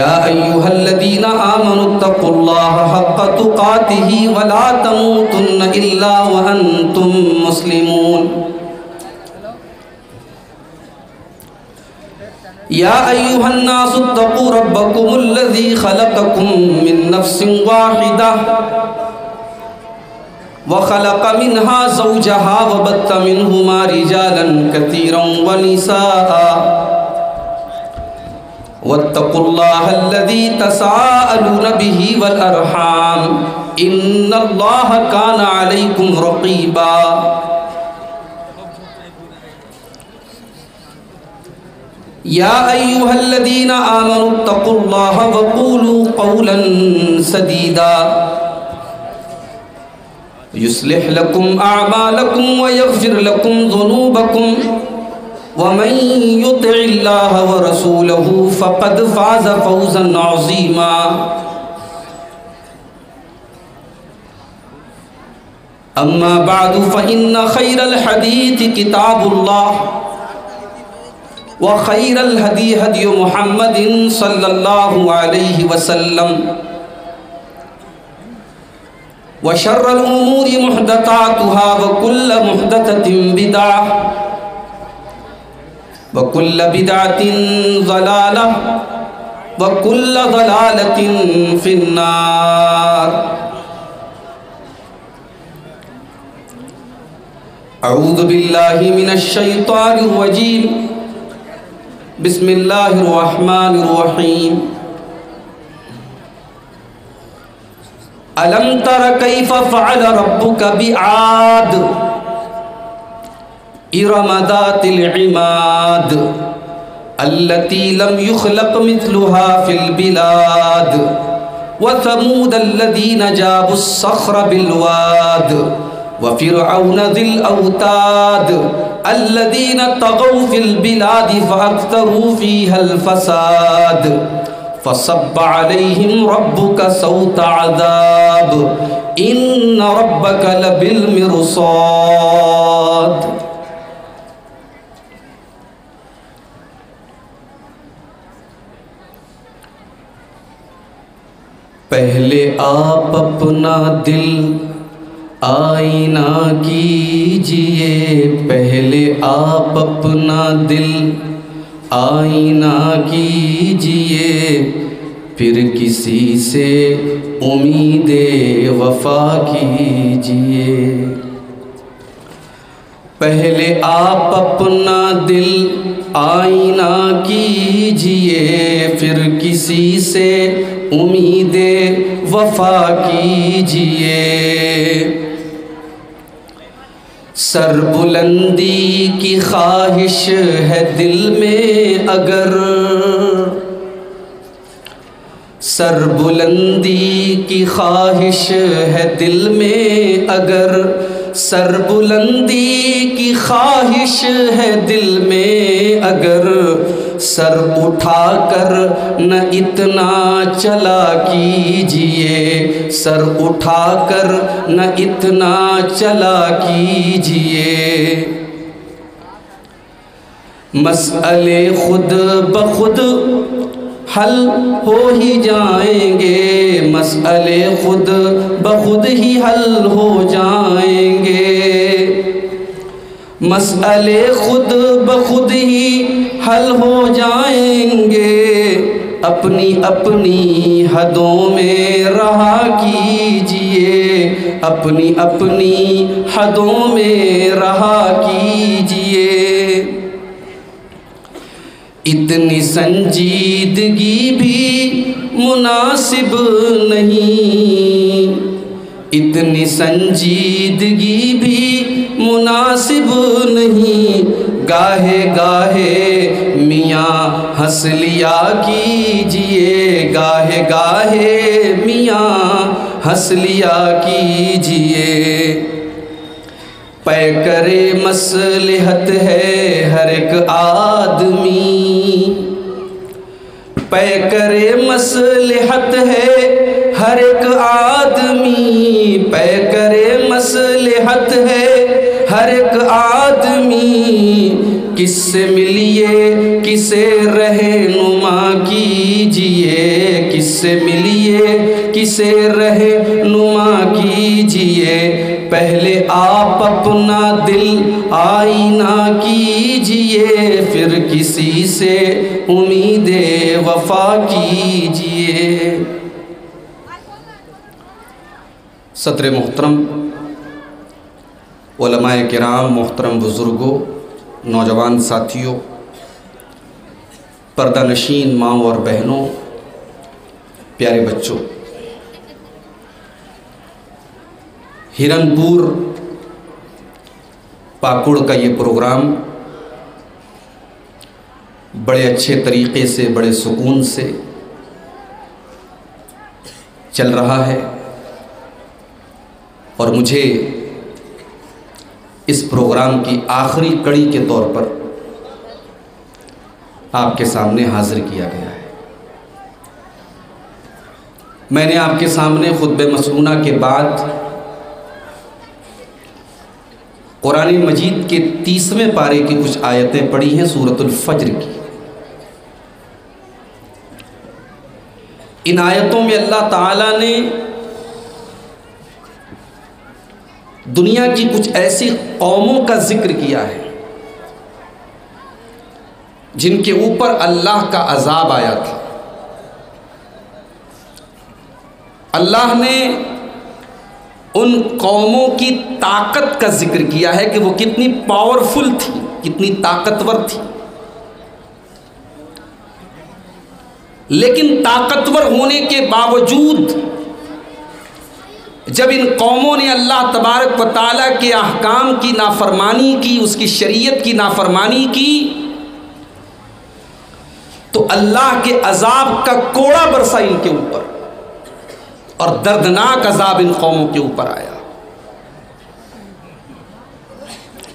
يا أيها الذين آمنوا اتقوا الله حق تقاته ولا تموتن إلا وأنتم مسلمون. يا أيها الناس اتقوا ربكم الذي خلقكم من نفس واحدة وخلق منها زوجها وبث منهما رجالا كثيرا ونساء واتقوا الله الذي تساءلون به والأرحام إن الله كان عليكم رقيبا. يا أيها الذين آمنوا اتقوا الله وقولوا قولا سديدا يصلح لكم أعمالكم ويغفر لكم ذنوبكم ومن يطع الله ورسوله فقد فاز فوزا عظيما. أما بعد فإن خير الحديث كتاب الله وخير الهدي هدي محمد صلى الله عليه وسلم وشر الأمور محدثاتها وكل محدثة بدعة وكل بدعة ضلالة وكل ضلالة في النار. أعوذ بالله من الشيطان الرجيم. بسم الله الرحمن الرحيم. ألم تر كيف فعل ربك بعاد إرم ذات العماد التي لم يخلق مثلها في البلاد وثمود الذين جابوا الصخر بالواد وفرعون ذي الأوتاد الذين طغوا في البلاد فأكثروا فيها الفساد فصب عليهم ربك سوط عذاب إن ربك لبالمرصاد. پہلے آپ اپنا دل آئینہ کیجئے، پہلے آپ اپنا دل آئینہ کیجئے، پھر کسی سے امید وفا کیجئے. پہلے آپ اپنا دل آئینہ کیجئے، پھر کسی سے امید وفا کیجئے. سر بلندی کی خواہش ہے دل میں اگر، سر بلندی کی خواہش ہے دل میں اگر، سر بلندی کی خواہش ہے دل میں اگر، سر اٹھا کر نہ اتنا چلا کیجئے، سر اٹھا کر نہ اتنا چلا کیجئے. مسئلے خود بخود حل ہو ہی جائیں گے، مسئلے خود بخود ہی حل ہو جائیں گے، مسئلے خود بخود ہی حل ہو جائیں گے. اپنی اپنی حدوں میں رہا کیجئے، اپنی اپنی حدوں میں رہا کیجئے. اتنی سنجیدگی بھی مناسب نہیں، اتنی سنجیدگی بھی مناسب نہیں. گاہے گاہے میاں ہنس لیا کیجئے، گاہے گاہے میاں ہنس لیا کیجئے. پیکر مصلحت ہے ہر ایک آدمی، پیکر مصلحت ہے ہر ایک آدمی، پیکر مصلحت ہے ہر ایک آدمی. کس سے ملیے کسے رہنما کیجئے، کس سے ملیے کسے رہنما کیجئے، پہلے آپ اپنا دل آئینہ کیجئے، پھر کسی سے امید وفا کیجئے۔ صدر محترم، علماء کرام، محترم بزرگوں، نوجوان ساتھیوں، پردہ نشین ماؤں اور بہنوں، پیارے بچوں، ہرن پور پاکڑ کا یہ پروگرام بڑے اچھے طریقے سے، بڑے سکون سے چل رہا ہے، اور مجھے اس پروگرام کی آخری کڑی کے طور پر آپ کے سامنے حاضر کیا گیا ہے۔ میں نے آپ کے سامنے خطبہ مسنونہ کے بعد قرآن مجید کے 30ویں پارے کی کچھ آیتیں پڑھی ہیں سورۃ الفجر کی۔ ان آیتوں میں اللہ تعالیٰ نے دنیا کی کچھ ایسی قوموں کا ذکر کیا ہے جن کے اوپر اللہ کا عذاب آیا تھا۔ اللہ نے ان قوموں کی طاقت کا ذکر کیا ہے کہ وہ کتنی پاورفل تھی، کتنی طاقتور تھی، لیکن طاقتور ہونے کے باوجود جب ان قوموں نے اللہ تبارک و تعالیٰ کے احکام کی نافرمانی کی، اس کی شریعت کی نافرمانی کی، تو اللہ کے عذاب کا کوڑا برسا ان کے اوپر، اور دردناک عذاب ان قوموں کے اوپر آیا۔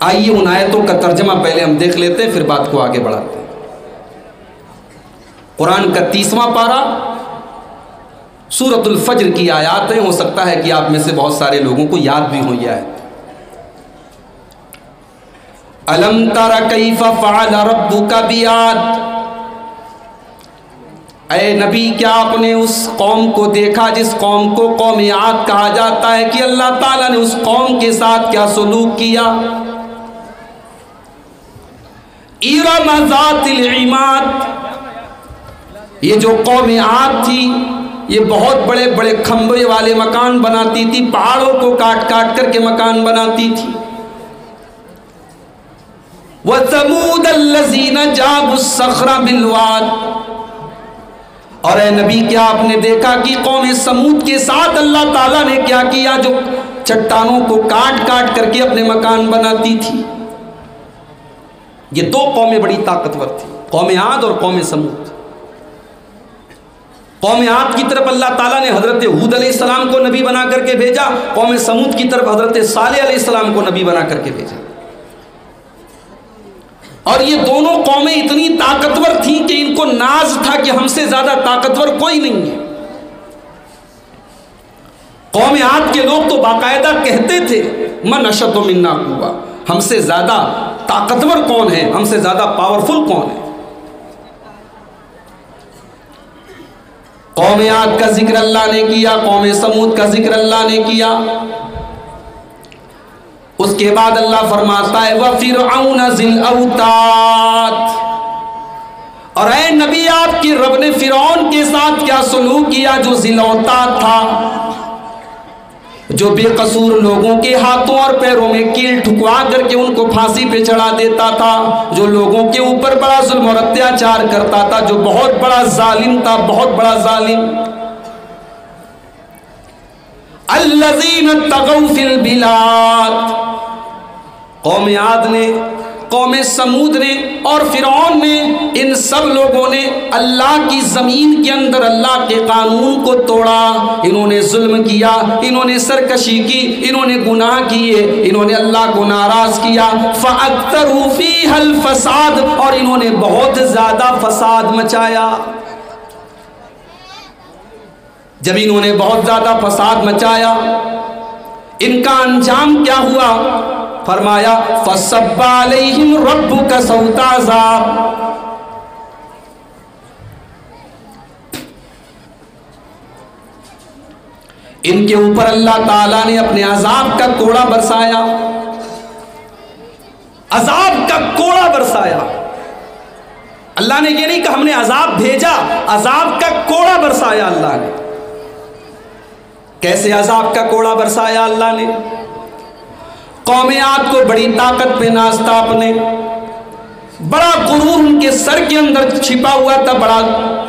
آئیے ان آیتوں کا ترجمہ پہلے ہم دیکھ لیتے ہیں، پھر بات کو آگے بڑھاتے ہیں۔ قرآن کا 30واں پارہ، سورۃ الفجر کی آیات ہیں۔ ہو سکتا ہے کہ آپ میں سے بہت سارے لوگوں کو یاد بھی ہوں یہ آیت۔ الم تر کیف فعل ربک بعاد، اے نبی کیا آپ نے اس قوم کو دیکھا جس قوم کو قوم عاد کہا جاتا ہے کہ اللہ تعالیٰ نے اس قوم کے ساتھ کیا سلوک کیا؟ ارم ذات العماد، یہ جو قوم عاد تھی یہ بہت بڑے بڑے کھمبے والے مکان بناتی تھی، پہاڑوں کو کاٹ کاٹ کر کے مکان بناتی تھی۔ وَثَمُودَ الَّذِينَ جَابُوا الصَّخْرَ بِالْوَادِ، اور اے نبی کیا آپ نے دیکھا کہ قوم سمود کے ساتھ اللہ تعالیٰ نے کیا کیا، جو چٹانوں کو کاٹ کاٹ کر کے اپنے مکان بناتی تھی۔ یہ دو قومیں بڑی طاقتور تھی، قوم عاد اور قوم سمود۔ قوم عاد کی طرف اللہ تعالیٰ نے حضرت ہود علیہ السلام کو نبی بنا کر کے بھیجا، قوم سمود کی طرف حضرت صالح علیہ السلام کو نبی بنا کر کے بھیجا۔ اور یہ دونوں قومیں اتنی طاقتور تھیں کہ ان کو ناز تھا کہ ہم سے زیادہ طاقتور کوئی نہیں ہے۔ قوم عاد کے لوگ تو باقاعدہ کہتے تھے من اشد منا قوہ، ہم سے زیادہ طاقتور کون ہے، ہم سے زیادہ پاورفل کون ہے۔ قوم عاد کا ذکر اللہ نے کیا، قوم سمود کا ذکر اللہ نے کیا۔ اس کے بعد اللہ فرماتا ہے وَفِرْعَوْنَ ذِي الْأَوْتَادِ، اور اے نبی آپ کی رب نے فرعون کے ساتھ کیا سلوک کیا جو ذی الاوتاد تھا، جو بے قصور لوگوں کے ہاتھوں اور پیروں میں کیل ٹھکوا کر کے ان کو پھانسی پہ چڑھا دیتا تھا، جو لوگوں کے اوپر بڑا ظلم اور اتیاچار کرتا تھا، جو بہت بڑا ظالم تھا، بہت بڑا ظالم۔ الذین طغوا فی البلاد، قوم عاد نے، قوم سمود نے اور فرعون نے، ان سب لوگوں نے اللہ کی زمین کے اندر اللہ کے قانون کو توڑا، انہوں نے ظلم کیا، انہوں نے سرکشی کی، انہوں نے گناہ کیے، انہوں نے اللہ کو ناراض کیا۔ فَأَكْثَرُوا فِيهَا الْفَسَادَ، اور انہوں نے بہت زیادہ فساد مچایا۔ جب انہوں نے بہت زیادہ فساد مچایا، ان کا انجام کیا ہوا؟ فرمایا فَصَبَّ عَلَيْهِمْ رَبُّكَ سَوْطَ عَذَابٍ، ان کے اوپر اللہ تعالیٰ نے اپنے عذاب کا کوڑا برسایا، عذاب کا کوڑا برسایا۔ اللہ نے یہ نہیں کہا ہم نے عذاب بھیجا، عذاب کا کوڑا برسایا اللہ نے۔ کیسے عذاب کا کوڑا برسایا اللہ نے؟ قوم عاد کو بڑی طاقت پہ ناز تھا، اپنے بڑا غرور ان کے سر کے اندر چھپا ہوا تھا، بڑا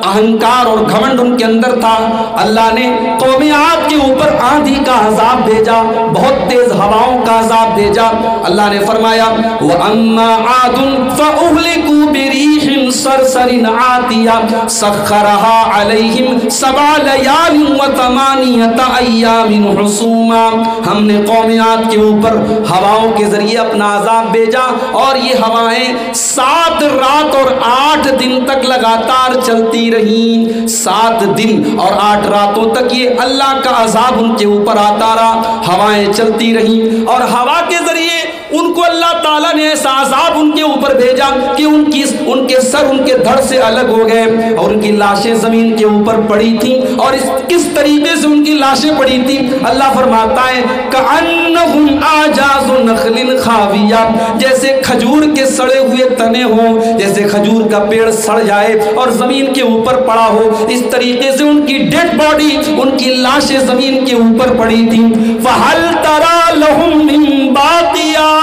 اہنکار اور گھمنڈ ان کے اندر تھا۔ اللہ نے قوم عاد کے اوپر آندھی کا عذاب بھیجا، بہت تیز ہواؤں کا عذاب بھیجا۔ اللہ نے فرمایا وَأَمَّا عَادٌ فَأُهْلِكُوا بِرِيحٍ صَرْصَرٍ عَاتِيَةٍ سَخَّرَهَا عَلَيْهِمْ 7 لَيَالٍ و8 أَيَّامٍ حُسُومًا۔ ہم نے قوم عاد کے اوپر ہواؤں کے ذریعے اپنا عذاب بھیجا، اور یہ ہوائیں 7 رات اور 8 دن تک لگاتار چلتی رہیں۔ 7 دن اور 8 راتوں تک یہ اللہ کا عذاب ان کے اوپر آتا رہا، ہوائیں چلتی رہیں، اور ہوا کے ذریعے ان کو اللہ تعالیٰ نے ایسا عذاب ان کے اوپر بھیجا کہ ان کے سر ان کے دھڑ سے الگ ہو گئے، اور ان کی لاشیں زمین کے اوپر پڑی تھیں۔ اور کس طریقے سے ان کی لاشیں پڑی تھیں؟ اللہ فرماتا ہے کأنہم اعجاز نخل خاویہ، جیسے کھجور کے سڑے ہوئے تنے ہوں، جیسے کھجور کا پیڑ سڑ جائے اور زمین کے اوپر پڑا ہو، اس طریقے سے ان کی ڈیڈ باڈی، ان کی لاشیں زمین کے اوپر پڑی تھیں۔ فَهَلْ تَرَى لَهُم مِّن بَاقِيَةٍ،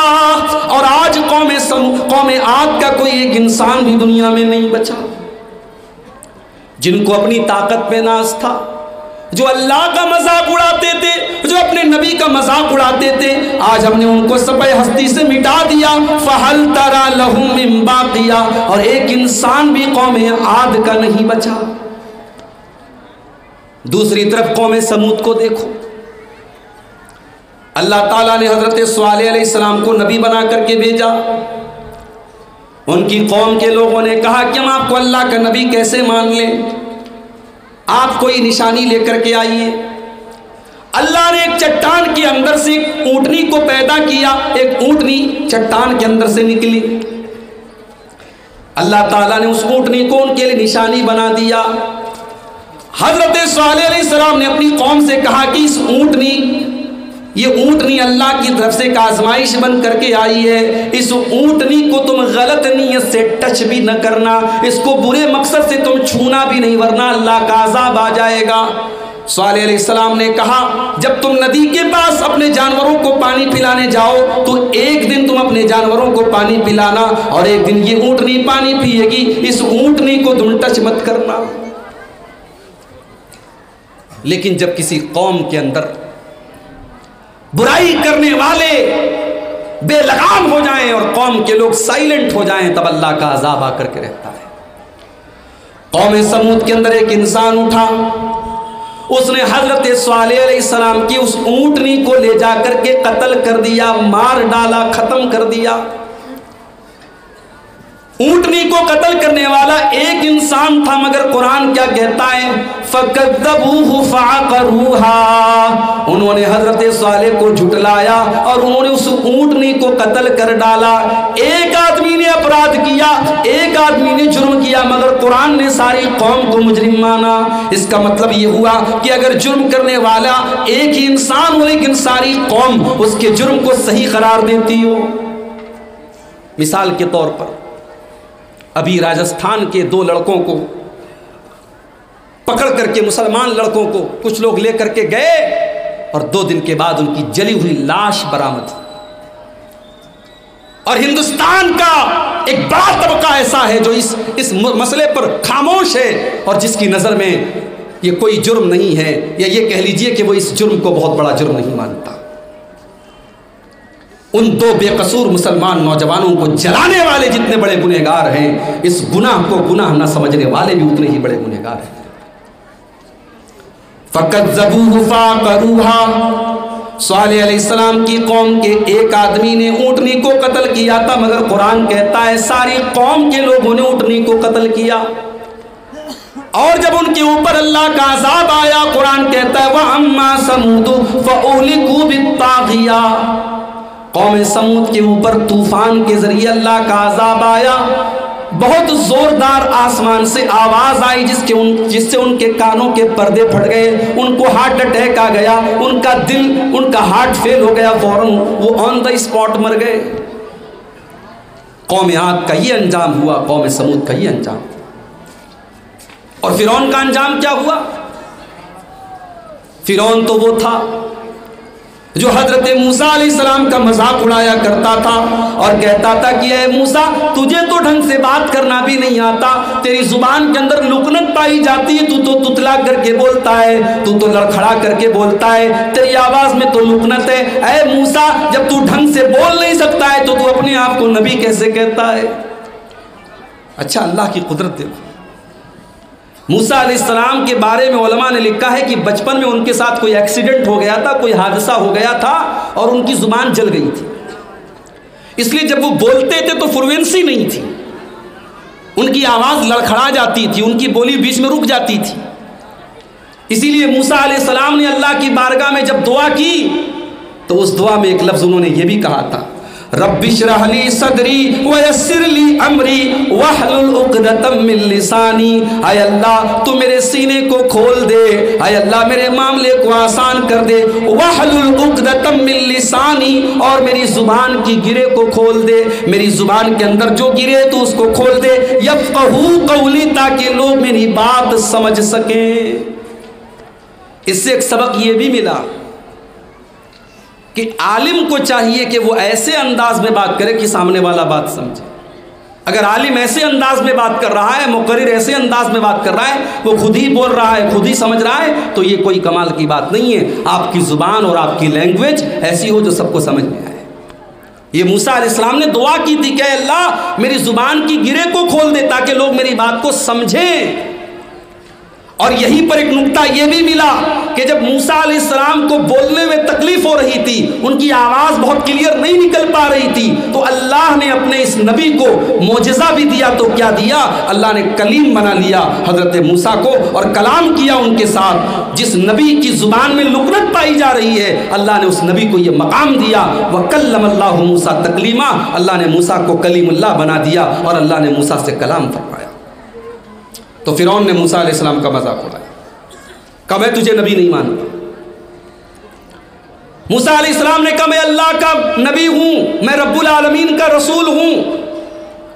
اور آج قوم عاد کا کوئی ایک انسان بھی دنیا میں نہیں بچا، جن کو اپنی طاقت پہ ناز تھا، جو اللہ کا مذاق اڑاتے تھے، جو اپنے نبی کا مذاق اڑاتے تھے، آج ہم نے ان کو سبع ہستی سے مٹا دیا۔ فَهَلْ تَرَى لَهُم مِّن بَاقِيَةٍ، اور ایک انسان بھی قوم عاد کا نہیں بچا۔ دوسری طرف قوم سمود کو دیکھو، اللہ تعالیٰ نے حضرت صالح علیہ السلام کو نبی بنا کر کے بھیجا۔ ان کی قوم کے لوگوں نے کہا کہ ہم آپ کو اللہ کا نبی کیسے مان لیں، آپ کوئی نشانی لے کر کے آئیے۔ اللہ نے ایک چٹان کے اندر سے ایک اونٹنی کو پیدا کیا، ایک اونٹنی چٹان کے اندر سے نکلی۔ اللہ تعالیٰ نے اس اونٹنی کو ان کے لیے نشانی بنا دیا۔ حضرت صالح علیہ السلام نے اپنی قوم سے کہا کہ یہ اونٹنی اللہ کی طرف سے ایک آزمائش بن کر کے آئی ہے، اس اونٹنی کو تم غلط نیت سے ٹچ بھی نہ کرنا، اس کو برے مقصد سے تم چھونا بھی نہیں، ورنہ اللہ کا عذاب آ جائے گا۔ صالح علیہ السلام نے کہا جب تم ندی کے پاس اپنے جانوروں کو پانی پلانے جاؤ تو ایک دن تم اپنے جانوروں کو پانی پلانا، اور ایک دن یہ اونٹنی پانی پیے گی، اس اونٹنی کو تم ٹچ مت کرنا۔ لیکن جب کسی قوم کے اندر برائی کرنے والے بے لگام ہو جائیں اور قوم کے لوگ سائلنٹ ہو جائیں، تب اللہ کا عذاب آ کر کے رہتا ہے۔ قوم سمود کے اندر ایک انسان اٹھا، اس نے حضرت صالح علیہ السلام کی اس اونٹنی کو لے جا کر کے قتل کر دیا، مار ڈالا، ختم کر دیا۔ اونٹنی کو قتل کرنے والا ایک انسان تھا، مگر قرآن کیا کہتا ہے؟ فَكَذَّبُوهُ فَعَقَرُوهَا، انہوں نے حضرت صالح کو جھٹلایا اور انہوں نے اس اونٹنی کو قتل کر ڈالا۔ ایک آدمی نے اپرادھ کیا، ایک آدمی نے جرم کیا، مگر قرآن نے ساری قوم کو مجرم مانا۔ اس کا مطلب یہ ہوا کہ اگر جرم کرنے والا ایک ہی انسان ہو لیکن ساری قوم اس کے جرم کو صحیح قرار دیتی ہو۔ مثال کے طور پر ابھی راجستھان کے 2 لڑکوں کو پکڑ کر کے، مسلمان لڑکوں کو کچھ لوگ لے کر کے گئے، اور 2 دن کے بعد ان کی جلی ہوئی لاش برآمد ہوئی۔ اور ہندوستان کا ایک بڑا طبقہ ایسا ہے جو اس مسئلے پر خاموش ہے، اور جس کی نظر میں یہ کوئی جرم نہیں ہے، یا یہ کہہ لیجئے کہ وہ اس جرم کو بہت بڑا جرم نہیں مانتا۔ ان 2 بے قصور مسلمان نوجوانوں کو جلانے والے جتنے بڑے گنہگار ہیں، اس گناہ کو گناہ نہ سمجھنے والے بھی اتنے ہی بڑے گنہگار ہیں۔ فَكَذَّبُوهُ فَعَقَرُوهَا، صالح علیہ السلام کی قوم کے ایک آدمی نے اونٹنی کو قتل کیا تھا، مگر قرآن کہتا ہے ساری قوم کے لوگوں نے اونٹنی کو قتل کیا۔ اور جب ان کے اوپر اللہ کا عذاب آیا، قرآن کہتا ہے وَأَمَّا ثَمُودُ فَأُهْلِكُوا بِالطَّاغِيَةِ، قوم سمود کے اوپر طوفان کے ذریعے اللہ کا عذاب آیا۔ بہت زوردار آسمان سے آواز آئی جس سے ان کے کانوں کے پردے پھٹ گئے، ان کو ہارٹ اٹیک آ گیا، ان کا دل، ان کا ہارٹ فیل ہو گیا، فوراً وہ آن دا اسپاٹ مر گئے۔ قوم عاد کا یہ انجام ہوا، قوم سمود کا یہ انجام۔ اور فرعون کا انجام کیا ہوا؟ فرعون تو وہ تھا جو حضرت موسیٰ علیہ السلام کا مذاق اڑایا کرتا تھا اور کہتا تھا کہ اے موسیٰ، تجھے تو ڈھنگ سے بات کرنا بھی نہیں آتا، تیری زبان کے اندر لکنت پائی جاتی ہے، تو تتلا کر کے بولتا ہے، تو لڑکھڑا کر کے بولتا ہے، تیری آواز میں تو لکنت ہے۔ اے موسیٰ، جب تو ڈھنگ سے بول نہیں سکتا ہے تو اپنے آپ کو نبی کیسے کہتا ہے؟ اچھا، اللہ کی قدرت دیکھو۔ موسیٰ علیہ السلام کے بارے میں علماء نے لکھا ہے کہ بچپن میں ان کے ساتھ کوئی ایکسیڈنٹ ہو گیا تھا، کوئی حادثہ ہو گیا تھا اور ان کی زبان جل گئی تھی، اس لیے جب وہ بولتے تھے تو فلوئنسی نہیں تھی، ان کی آواز لڑکھڑا جاتی تھی، ان کی بولی بیچ میں رک جاتی تھی۔ اسی لیے موسیٰ علیہ السلام نے اللہ کی بارگاہ میں جب دعا کی تو اس دعا میں ایک لفظ انہوں نے یہ بھی کہا تھا، رب اشرح لی صدری ویسر لی امری واحلل عقدۃ من لسانی۔ اے اللہ تو میرے سینے کو کھول دے، اے اللہ میرے معاملے کو آسان کر دے، واحلل عقدۃ من لسانی، اور میری زبان کی گرے کو کھول دے، میری زبان کے اندر جو گرے تو اس کو کھول دے، یفقہوا قولی، تاکہ لوگ میری بات سمجھ سکیں۔ اس سے ایک سبق یہ بھی ملا کہ عالم کو چاہیے کہ وہ ایسے انداز میں بات کرے کہ سامنے والا بات سمجھے۔ اگر عالم ایسے انداز میں بات کر رہا ہے، مقرر ایسے انداز میں بات کر رہا ہے، وہ خود ہی بول رہا ہے، خود ہی سمجھ رہا ہے، تو یہ کوئی کمال کی بات نہیں ہے۔ آپ کی زبان اور آپ کی لینگویج ایسی ہو جو سب کو سمجھ میں آئے۔ یہ موسیٰ علیہ السلام نے دعا کی تھی کہ اے اللہ میری زبان کی گرے کو کھول دے تاکہ لوگ میری بات کو سمجھیں۔ اور یہیں پر ایک نکتہ یہ بھی ملا کہ جب موسیٰ علیہ السلام کو بولنے میں تکلیف ہو رہی تھی، ان کی آواز بہت کلیئر نہیں نکل پا رہی تھی، تو اللہ نے اپنے اس نبی کو معجزہ بھی دیا۔ تو کیا دیا؟ اللہ نے کلیم بنا لیا حضرت موسیٰ کو اور کلام کیا ان کے ساتھ۔ جس نبی کی زبان میں لکنت پائی جا رہی ہے، اللہ نے اس نبی کو یہ مقام دیا، وَكَلَّمَ اللَّهُ مُوسَىٰ تَكْلِيمًا، اللہ نے موسیٰ کو کلیم اللہ بنا دیا اور اللہ نے موسیٰ سے کلام فرمایا۔ تو فرعون نے موسیٰ علیہ السلام کا مذاق اڑایا، کہا میں تجھے نبی نہیں مانتا۔ موسیٰ علیہ السلام نے کہا میں اللہ کا نبی ہوں، میں رب العالمین کا رسول ہوں۔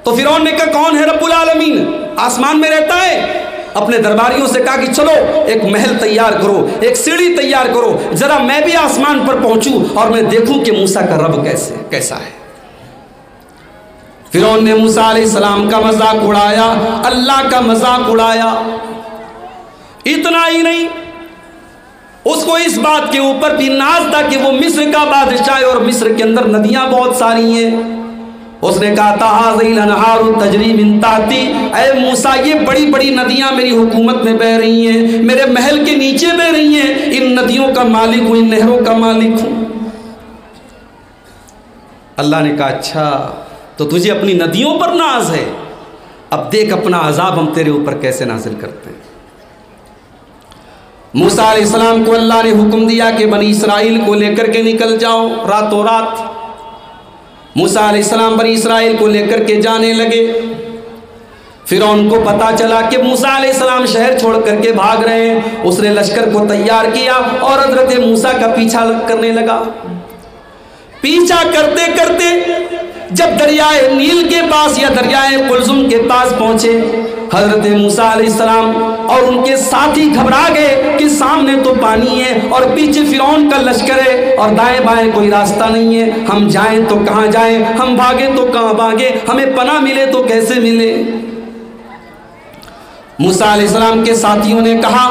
تو فرعون نے کہا کون ہے رب العالمین؟ آسمان میں رہتا ہے؟ اپنے درباریوں سے کہا کہ چلو ایک محل تیار کرو، ایک سیڑھی تیار کرو، ذرا میں بھی آسمان پر پہنچوں اور میں دیکھوں کہ موسیٰ کا رب کیسا ہے۔ فرعون نے موسیٰ علیہ السلام کا مذاق اڑایا، اللہ کا مذاق اڑایا۔ اتنا ہی نہیں، اس کو اس بات کے اوپر بھی ناز تھا کہ وہ مصر کا بادشاہ ہے اور مصر کے اندر ندیاں بہت ساری ہیں۔ اس نے کہا تھا هذه الانہار تجری من تحتی، اے موسیٰ یہ بڑی بڑی ندیاں میری حکومت میں بہ رہی ہیں، میرے محل کے نیچے بہ رہی ہیں، ان ندیوں کا مالک ہوں، ان نہروں کا مالک ہوں۔ اللہ نے کہا اچھا تو تجھے اپنی ندیوں پر ناز ہے، اب دیکھ اپنا عذاب ہم تیرے اوپر کیسے نازل کرتے ہیں۔ موسیٰ علیہ السلام کو اللہ نے حکم دیا کہ بنی اسرائیل کو لے کر کے نکل جاؤ راتوں رات۔ موسیٰ علیہ السلام بنی اسرائیل کو لے کر کے جانے لگے۔ فرعون کو پتا چلا کہ موسیٰ علیہ السلام شہر چھوڑ کر کے بھاگ رہے ہیں، اس نے لشکر کو تیار کیا اور حضرت موسیٰ کا پیچھا کرنے لگا۔ پیچھا کرتے کرتے جب دریائے نیل کے پاس یا دریائے قلزم کے پاس پہنچے، حضرت موسیٰ علیہ السلام اور ان کے ساتھی گھبرا گئے کہ سامنے تو پانی ہے اور پیچھے فرعون کا لشکر ہے اور دائیں بائیں کوئی راستہ نہیں ہے، ہم جائیں تو کہاں جائیں، ہم بھاگیں تو کہاں بھاگیں، ہمیں پناہ ملے تو کیسے ملے۔ موسیٰ علیہ السلام کے ساتھیوں نے کہا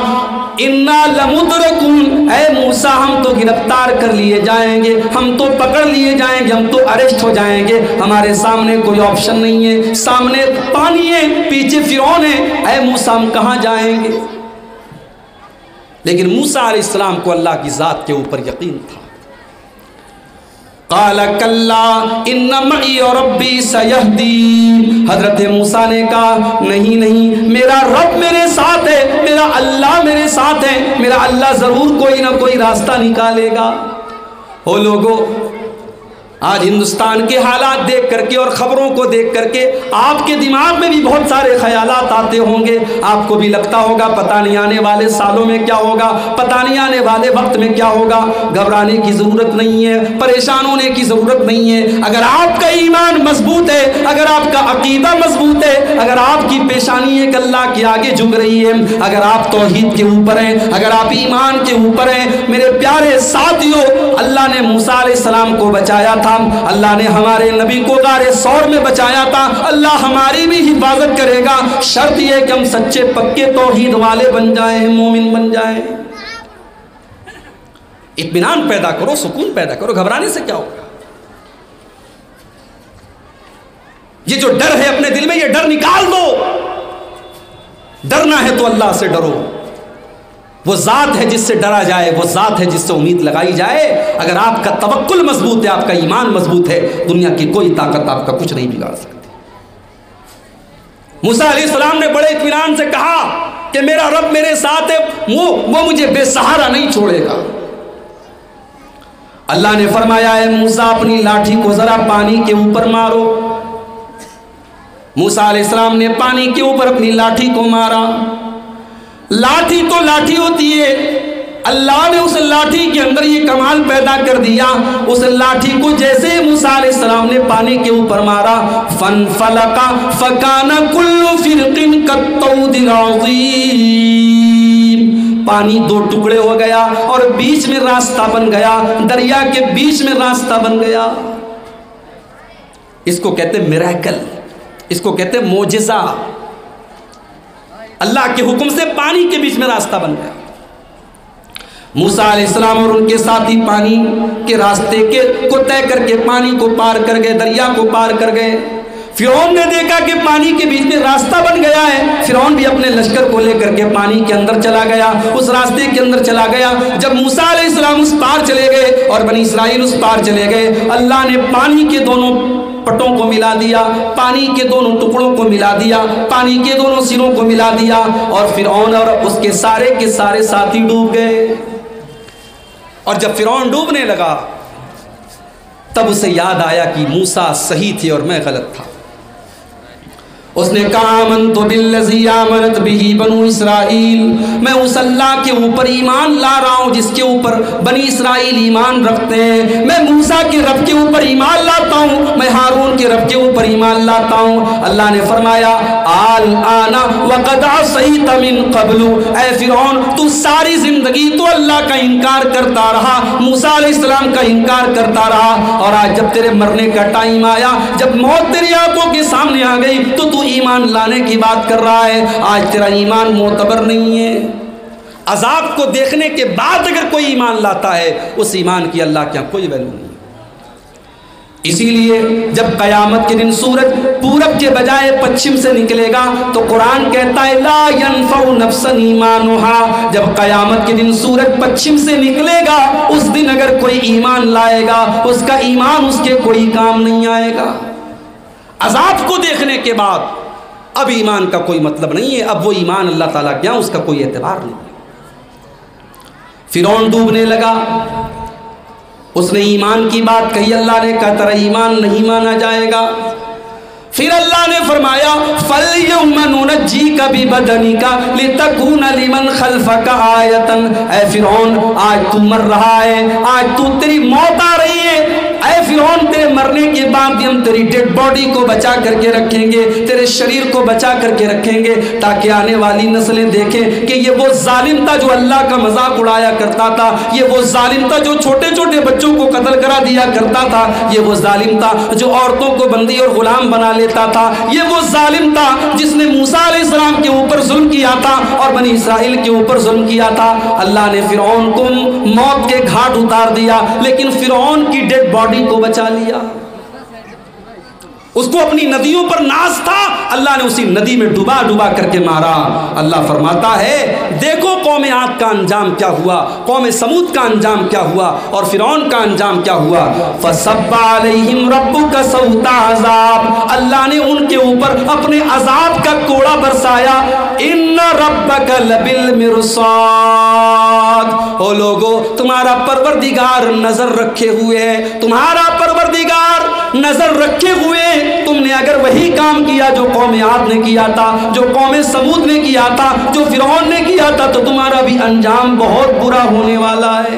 انا لمدرکون، اے موسیٰ ہم تو گرفتار کر لیے جائیں گے، ہم تو پکڑ لیے جائیں گے، ہم تو اریسٹ ہو جائیں گے، ہمارے سامنے کوئی آپشن نہیں ہے، سامنے پانی ہے، پیچھے فرعون ہے، اے موسیٰ ہم کہاں جائیں گے۔ لیکن موسیٰ علیہ السلام کو اللہ کی ذات کے اوپر یقین تھا۔ قال کلا ان معی ربی سیہدین، حضرت موسیٰ نے کہا نہیں نہیں، میرا رب میرے ساتھ ہے، میرا اللہ میرے ساتھ ہے، میرا اللہ ضرور کوئی نہ کوئی راستہ نکالے گا۔ او لوگو، آج ہندوستان کے حالات دیکھ کر کے اور خبروں کو دیکھ کر کے آپ کے دماغ میں بھی بہت سارے خیالات آتے ہوں گے. آپ کو بھی لگتا ہوگا پتہ نہیں آنے والے سالوں میں کیا ہوگا, پتہ نہیں آنے والے وقت میں کیا ہوگا. گھبرانے کی ضرورت نہیں ہے, پریشان ہونے کی ضرورت نہیں ہے. اگر آپ کا ایمان مضبوط ہے, اگر آپ کا عقیدہ مضبوط ہے, اگر آپ کی پیشانی ایک اللہ کے آگے جھک رہی ہے, اگر آپ توحید کے اوپر ہیں, اگر آپ ایمان کے اوپر ہیں, میرے پیارے ساتھیوں, اللہ نے موسیٰ علیہ السلام کو بچایا تھا, اللہ نے ہمارے نبی کو غار ثور میں بچایا تھا, اللہ ہماری بھی حفاظت کرے گا. شرط یہ کہ ہم سچے پکے توحید والے بن جائیں, مومن بن جائیں. اطمینان پیدا کرو, سکون پیدا کرو. گھبرانے سے کیا ہوگا؟ یہ جو ڈر ہے اپنے دل میں, یہ ڈر نکال دو. ڈرنا ہے تو اللہ سے ڈرو. وہ ذات ہے جس سے ڈرا جائے, وہ ذات ہے جس سے امید لگائی جائے. اگر آپ کا توکل مضبوط ہے, آپ کا ایمان مضبوط ہے, دنیا کی کوئی طاقت آپ کا کچھ نہیں بگاڑ سکتی. موسیٰ علیہ السلام نے بڑے اطمینان سے کہا کہ میرا رب میرے ساتھ ہے, وہ مجھے بے سہارا نہیں چھوڑے گا. اللہ نے فرمایا اے موسیٰ اپنی لاٹھی کو ذرا پانی کے اوپر مارو. موسیٰ علیہ السلام نے پانی کے اوپر اپنی لاٹھی کو مارا. لاٹھی تو لاٹھی ہوتی ہے, اللہ نے اس لاٹھی کے اندر یہ کمال پیدا کر دیا. اس لاٹھی کو جیسے موسیٰ علیہ السلام نے پانی کے اوپر مارا, فانفلق فکان کل فرق کالطود العظیم, پانی دو ٹکڑے ہو گیا اور بیچ میں راستہ بن گیا, دریا کے بیچ میں راستہ بن گیا. اس کو کہتے میریکل, اس کو کہتے معجزہ. اللہ کے حکم سے پانی کے بیچ میں راستہ بن گیا. موسیٰ علیہ السلام اور ان کے ساتھی پانی کے راستے کو طے کر کے پانی کو پار کر گئے, دریا کو پار کر گئے. فرعون نے دیکھا کہ پانی کے بیچ میں راستہ بن گیا ہے. فرعون بھی اپنے لشکر کو لے کر کے پانی کے اندر چلا گیا, اس راستے کے اندر چلا گیا. جب موسیٰ علیہ السلام اس پار چلے گئے اور بنی اسرائیل اس پار چلے گئے, اللہ نے پانی کے دونوں پٹوں کو ملا دیا, پانی کے دونوں ٹکڑوں کو ملا دیا, پانی کے دونوں سروں کو ملا دیا, اور فرعون اور اس کے سارے ساتھی ڈوب گئے. اور جب فرعون ڈوبنے لگا تب اسے یاد آیا کہ موسیٰ صحیح تھے اور میں غلط تھا. اس نے کہا آمنت بالذی آمنت بہ بنو اسرائیل, میں اس اللہ کے اوپر ایمان لا رہا ہوں جس کے اوپر بنی اسرائیل ایمان رکھتے ہیں. میں موسیٰ کے رب کے اوپر ایمان لاتا ہوں, میں ہارون کے رب کے اوپر ایمان لاتا ہوں. اللہ نے فرمایا الآن وقد عصیت من قبل, اے فرعون تو ساری زندگی تو اللہ کا انکار کرتا رہا, موسیٰ علیہ السلام کا انکار کرتا رہا, اور آج جب تیرے مرنے کا ٹائم آیا, جب موت تیری آنکھوں کے سامنے آ گئی تو ایمان لانے کی بات کر رہا ہے. آج تیرا ایمان معتبر نہیں ہے. عذاب کو دیکھنے کے بعد اگر کوئی ایمان لاتا ہے, اس ایمان کی اللہ کے یہاں کوئی ویلیو نہیں. اسی لیے جب قیامت کے دن سورج پورب کے بجائے پچھم سے نکلے گا تو قرآن کہتا ہے لا ينفع نفسا ایمانها, جب قیامت کے دن سورج پچھم سے نکلے گا اس دن اگر کوئی ایمان لائے گا, اس کا ایمان اس کے کوئی کام نہیں آئے گا. عذاب کو دیکھنے کے بعد اب ایمان کا کوئی مطلب نہیں ہے, اب وہ ایمان اللہ تعالیٰ کیا اس کا کوئی اعتبار نہیں. فرعون ڈوبنے لگا, اس نے ایمان کی بات کہی, اللہ نے کہا تیرا ایمان نہیں مانا جائے گا. پھر اللہ نے فرمایا فَالْيَوْمَ نُنَجِّيكَ بِبَدَنِكَ لِتَكُونَ لِمَنْ خَلْفَكَ آیَةً, اے فرعون آج تو مر رہا ہے, آج تو تیری موت آ رہی ہے. اے فرعون تیرے مرنے کے بعد بھی ہم تیری ڈیڈ باڈی کو بچا کر کے رکھیں گے, تیرے شریر کو بچا کر کے رکھیں گے, تاکہ آنے والی نسلیں دیکھیں کہ یہ وہ ظالم تھا جو اللہ کا مذاق اڑایا کرتا تھا, یہ وہ ظالم تھا جو چھوٹے چھوٹے بچوں کو قتل کرا دیا کرتا تھا, یہ وہ ظالم تھا جو عورتوں کو بندی اور غلام بنا لیتا تھا, یہ وہ ظالم تھا جس نے موسیٰ علیہ السلام کے اوپر ظلم کیا تھا اور بنی اسرائیل کے اوپر ظلم کیا تھا. اللہ نے فرعون کو موت کے گھاٹ اتار دیا, لیکن فرعون کی ڈیڈ باڈی کو بچا لیا. اس کو اپنی ندیوں پر ناز تھا, اللہ نے اسی ندی میں ڈوبا ڈوبا کر کے مارا. اللہ فرماتا ہے دیکھو قوم عاد کا انجام کیا ہوا, قوم سمود کا انجام کیا ہوا, اور فرعون کا انجام کیا ہوا. فَصَبَّ عَلَيْهِمْ رَبُّكَ صَوْتَ عَذَابٍ, اللہ نے ان کے اوپر اپنے عذاب کا کوڑا برسایا. إِنَّ رَبَّكَ لَبِالْمِرْصَادِ, او لوگو تمہارا پروردگار نظر رکھے ہوئے ہے، تمہارا پروردگار نظر رکھے ہوئے، تم نے اگر وہی کام کیا جو قوم عاد نے کیا تھا، جو قوم سمود نے کیا تھا، جو فرعون نے کیا تھا، تو تمہارا بھی انجام بہت برا ہونے والا ہے۔